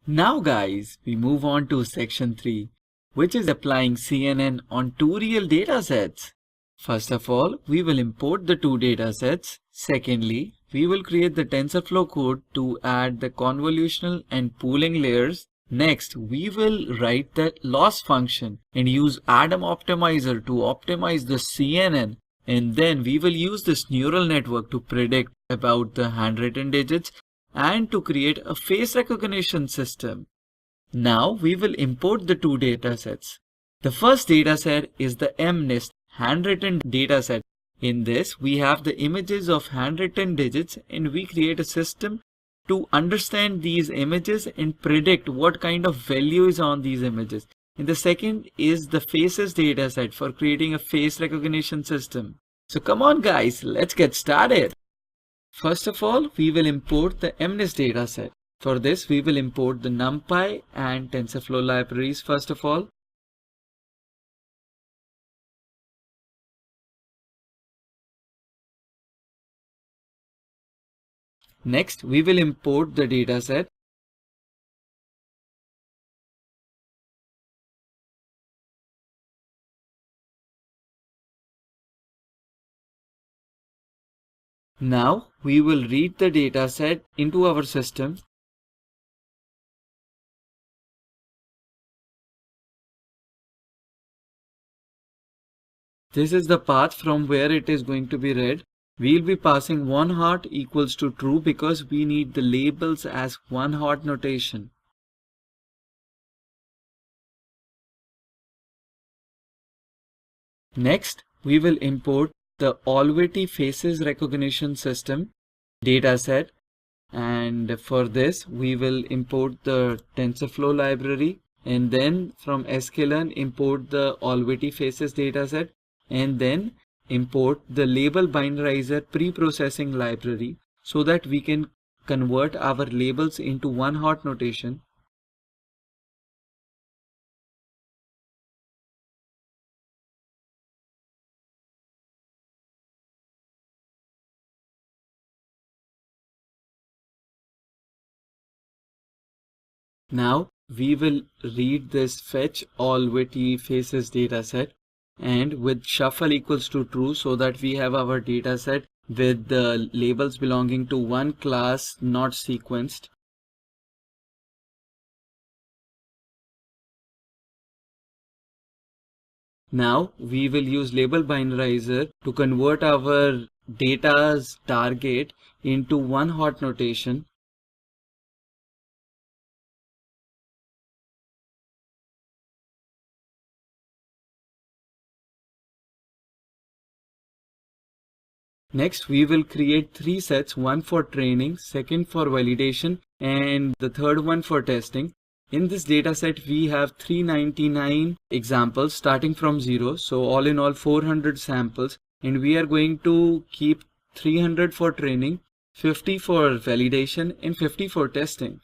Now guys, we move on to section 3, which is applying CNN on two real datasets. First of all, we will import the two datasets. Secondly, we will create the TensorFlow code to add the convolutional and pooling layers. Next, we will write the loss function and use Adam optimizer to optimize the CNN. And then we will use this neural network to predict about the handwritten digits and to create a face recognition system. Now we will import the two datasets. The first dataset is the MNIST handwritten dataset. In this, we have the images of handwritten digits and we create a system to understand these images and predict what kind of value is on these images. And the second is the faces dataset for creating a face recognition system. So come on guys, let's get started. First of all, we will import the MNIST dataset. For this, we will import the NumPy and TensorFlow libraries first of all. Next, we will import the dataset. Now, we will read the dataset into our system. This is the path from where it is going to be read. We'll be passing one hot equals to true because we need the labels as one hot notation. Next, we will import the Already Faces Recognition System dataset, and for this we will import the TensorFlow library, and then from Sklearn import the Already Faces dataset, and then import the label binderizer pre-processing library so that we can convert our labels into one hot notation. Now we will read this fetch all witty faces dataset and with shuffle equals to true so that we have our dataset with the labels belonging to one class not sequenced. Now we will use label binderizer to convert our data's target into one hot notation. Next, we will create three sets, one for training, second for validation, and the third one for testing. In this dataset, we have 399 examples starting from 0. So all in all 400 samples, and we are going to keep 300 for training, 50 for validation, and 50 for testing.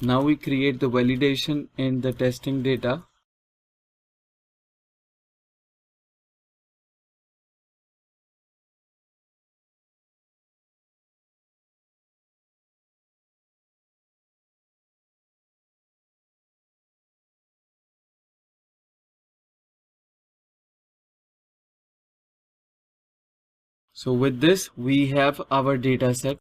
Now we create the validation and the testing data. So with this, we have our data set.